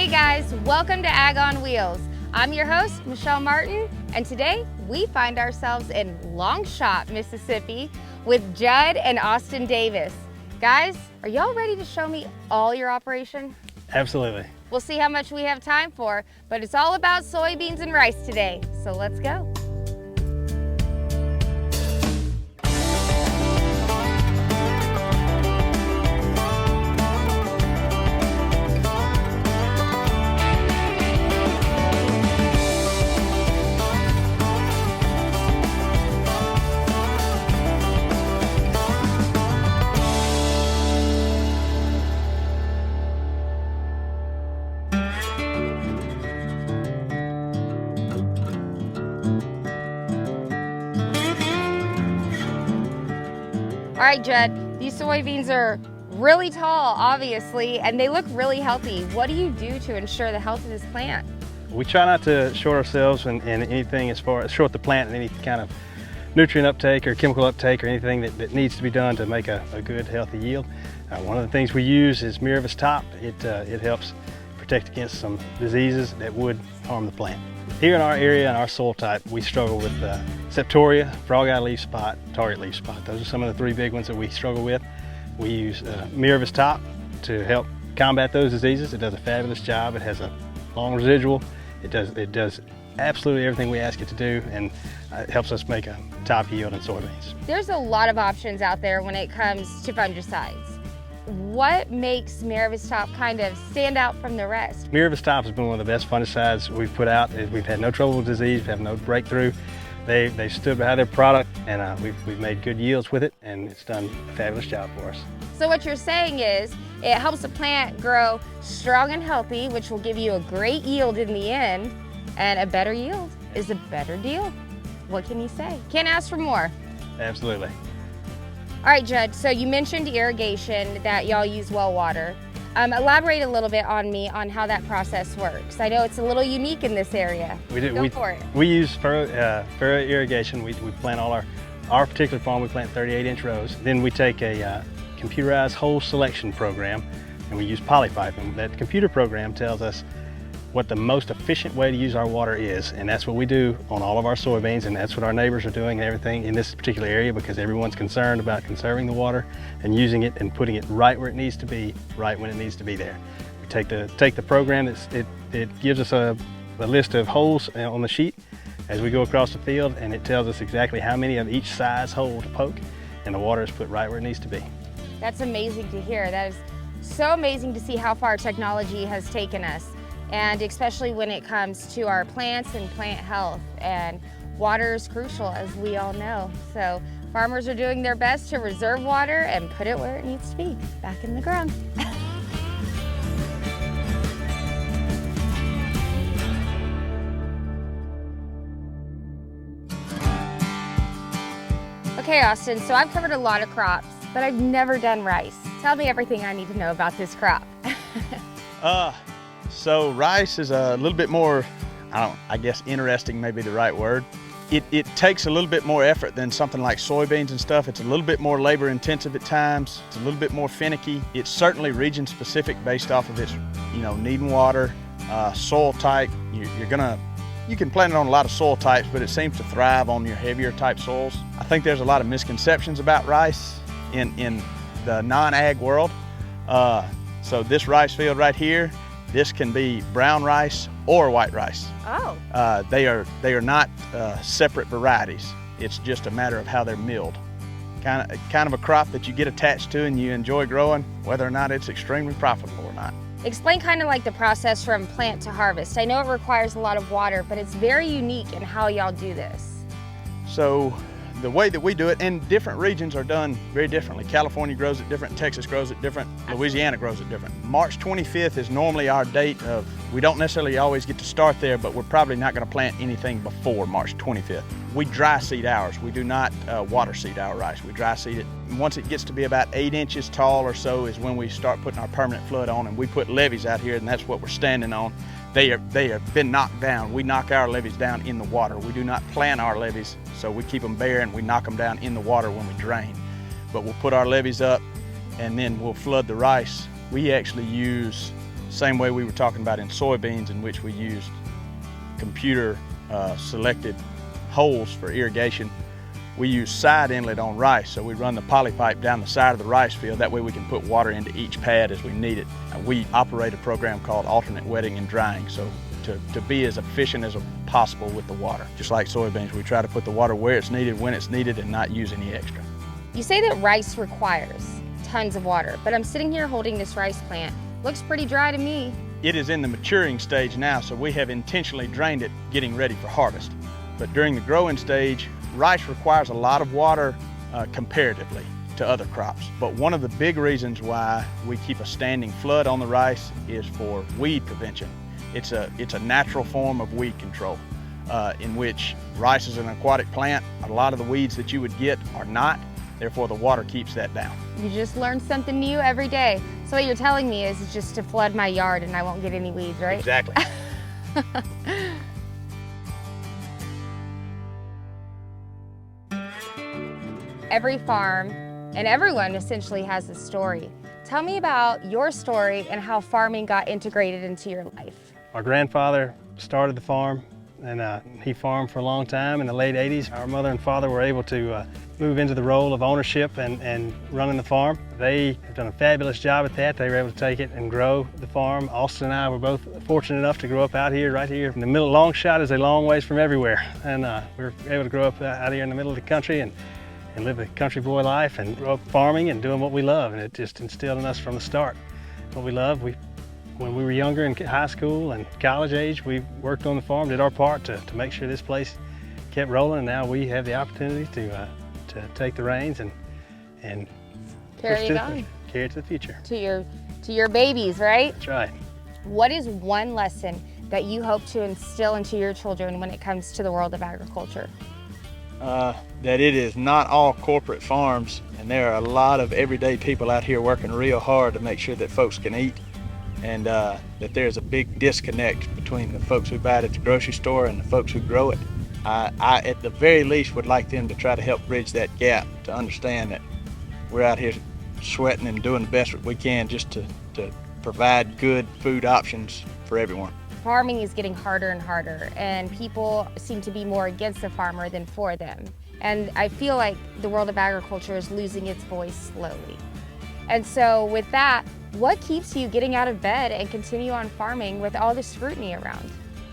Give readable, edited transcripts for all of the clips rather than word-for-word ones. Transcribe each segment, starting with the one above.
guys, welcome to Ag on Wheels. I'm your host, Michelle Martin, and today we find ourselves in Longshot, Mississippi with Judd and Austin Davis. Guys, are y'all ready to show me all your operation? Absolutely. We'll see how much we have time for, but it's all about soybeans and rice today, so let's go. All right, Judd, these soybeans are really tall, obviously, and they look really healthy. What do you do to ensure the health of this plant? We try not to short ourselves in anything as far as short the plant in any kind of nutrient uptake or chemical uptake or anything that needs to be done to make a good, healthy yield. One of the things we use is Miravis Top. It helps protect against some diseases that would harm the plant. Here in our area and our soil type, we struggle with septoria, frog-eye leaf spot, target leaf spot. Those are some of the three big ones that we struggle with. We use Miravis Top to help combat those diseases. It does a fabulous job. It has a long residual. It does absolutely everything we ask it to do, and it helps us make a top yield in soybeans. There's a lot of options out there when it comes to fungicides. What makes Miravis Top kind of stand out from the rest? Miravis Top has been one of the best fungicides we've put out. We've had no trouble with disease, we've had no breakthrough. They stood behind their product, and we've made good yields with it, and it's done a fabulous job for us. So what you're saying is it helps the plant grow strong and healthy, which will give you a great yield in the end, and a better yield is a better deal. What can you say? Can't ask for more. Absolutely. All right, Judd, so you mentioned irrigation, that y'all use well water. Elaborate a little bit on how that process works. I know it's a little unique in this area. We do. Go for it. We use furrow irrigation. We plant our particular farm, we plant 38-inch rows. Then we take a computerized hole selection program, and we use polypipe. And that computer program tells us what the most efficient way to use our water is, and that's what we do on all of our soybeans, and that's what our neighbors are doing and everything in this particular area, because everyone's concerned about conserving the water and using it and putting it right where it needs to be, right when it needs to be there. We take the program, it gives us a list of holes on the sheet as we go across the field, and it tells us exactly how many of each size hole to poke, and the water is put right where it needs to be. That's amazing to hear. That is so amazing to see how far technology has taken us, and especially when it comes to our plants and plant health. And water is crucial, as we all know. So farmers are doing their best to reserve water and put it where it needs to be, back in the ground. Okay, Austin, so I've covered a lot of crops, but I've never done rice. Tell me everything I need to know about this crop. So rice is a little bit more, I guess interesting may be the right word. It takes a little bit more effort than something like soybeans and stuff. It's a little bit more labor intensive at times. It's a little bit more finicky. It's certainly region specific based off of its, needing water, soil type. You can plant it on a lot of soil types, but it seems to thrive on your heavier type soils. I think there's a lot of misconceptions about rice in the non-ag world. So this rice field right here, this can be brown rice or white rice. Oh. They are not separate varieties. It's just a matter of how they're milled. Kind of a crop that you get attached to and you enjoy growing, whether or not it's extremely profitable or not. Explain kind of like the process from plant to harvest. I know it requires a lot of water, but it's very unique in how y'all do this. So the way that we do it, and different regions are done very differently. California grows it different, Texas grows it different, Louisiana grows it different. March 25th is normally our date of, we don't necessarily always get to start there, but we're probably not going to plant anything before March 25th. We dry seed ours. We do not water seed our rice. We dry seed it. Once it gets to be about 8 inches tall or so is when we start putting our permanent flood on, and we put levees out here, and that's what we're standing on. They have been knocked down. We knock our levees down in the water. We do not plant our levees, so we keep them bare and we knock them down in the water when we drain. But we'll put our levees up and then we'll flood the rice. We actually use same way we were talking about in soybeans, in which we used computer selected holes for irrigation. We use side inlet on rice, so we run the poly pipe down the side of the rice field. That way we can put water into each pad as we need it. We operate a program called alternate wetting and drying, so to be as efficient as possible with the water. Just like soybeans, we try to put the water where it's needed, when it's needed, and not use any extra. You say that rice requires tons of water, but I'm sitting here holding this rice plant. Looks pretty dry to me. It is in the maturing stage now, so we have intentionally drained it, getting ready for harvest. But during the growing stage, rice requires a lot of water comparatively to other crops. But one of the big reasons why we keep a standing flood on the rice is for weed prevention. It's a natural form of weed control, in which rice is an aquatic plant. A lot of the weeds that you would get are not, therefore the water keeps that down. You just learn something new every day. So what you're telling me is just to flood my yard and I won't get any weeds, right? Exactly. Every farm and everyone essentially has a story. Tell me about your story and how farming got integrated into your life. Our grandfather started the farm, and he farmed for a long time in the late 80s. Our mother and father were able to move into the role of ownership and running the farm. They have done a fabulous job at that. They were able to take it and grow the farm. Austin and I were both fortunate enough to grow up out here, right here in the middle. Long shot is a long ways from everywhere, and we were able to grow up out here in the middle of the country and live a country boy life and grow up farming and doing what we love, and it just instilled in us from the start what we love. When we were younger in high school and college age, we worked on the farm, did our part to make sure this place kept rolling, and now we have the opportunity to take the reins and carry it on. Carry it to the future. To your babies, right? That's right. What is one lesson that you hope to instill into your children when it comes to the world of agriculture? That it is not all corporate farms, and there are a lot of everyday people out here working real hard to make sure that folks can eat, and that there's a big disconnect between the folks who buy it at the grocery store and the folks who grow it. I at the very least would like them to try to help bridge that gap, to understand that we're out here sweating and doing the best that we can just to provide good food options for everyone. Farming is getting harder and harder, and people seem to be more against the farmer than for them. And I feel like the world of agriculture is losing its voice slowly. And so with that, what keeps you getting out of bed and continue on farming with all this scrutiny around?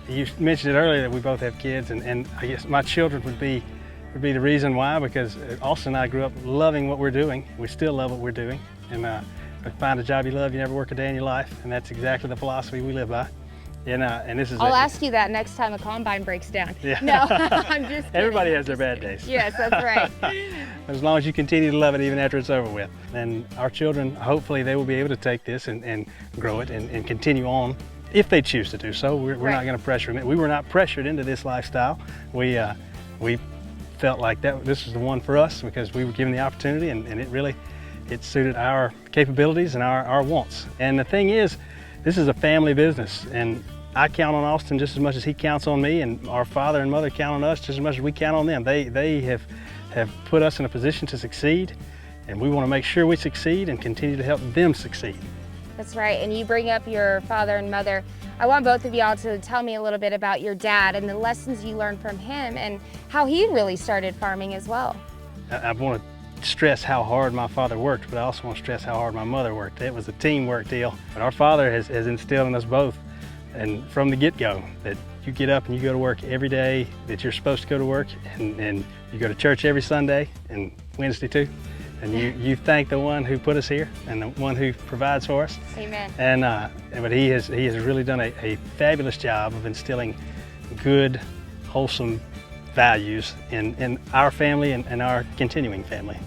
You mentioned it earlier that we both have kids, and I guess my children would be the reason why, because Austin and I grew up loving what we're doing. We still love what we're doing. And find a job you love, you never work a day in your life, and that's exactly the philosophy we live by. And this is I'll ask you that next time a combine breaks down. Yeah. No, I'm just kidding. Everybody has their bad days. Yes, that's right. As long as you continue to love it even after it's over with. And our children, hopefully they will be able to take this and grow it and continue on if they choose to do so. We're Right. not going to pressure them. We were not pressured into this lifestyle. We felt like this was the one for us because we were given the opportunity, and it suited our capabilities and our wants. And the thing is, this is a family business, and I count on Austin just as much as he counts on me, and our father and mother count on us just as much as we count on them. They have put us in a position to succeed, and we want to make sure we succeed and continue to help them succeed. That's right, and you bring up your father and mother. I want both of y'all to tell me a little bit about your dad and the lessons you learned from him and how he really started farming as well. I want to stress how hard my father worked, but I also want to stress how hard my mother worked. It was a teamwork deal. But our father has instilled in us both, and from the get-go, that you get up and you go to work every day that you're supposed to go to work, and you go to church every Sunday and Wednesday too, and you thank the one who put us here and the one who provides for us. Amen. But he has really done a fabulous job of instilling good, wholesome values in our family and our continuing family.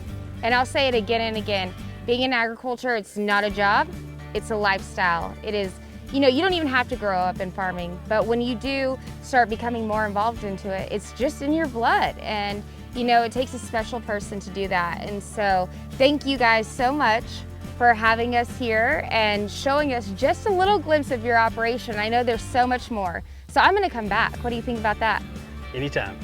And I'll say it again and again, being in agriculture, it's not a job, it's a lifestyle. It is, you don't even have to grow up in farming, but when you do start becoming more involved into it, it's just in your blood. And it takes a special person to do that. And so thank you guys so much for having us here and showing us just a little glimpse of your operation. I know there's so much more. So I'm gonna come back. What do you think about that? Anytime.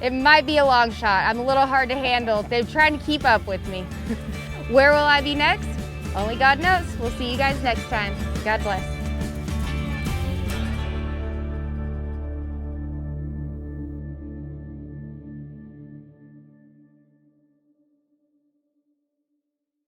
It might be a long shot. I'm a little hard to handle. They're trying to keep up with me. Where will I be next? Only God knows. We'll see you guys next time. God bless.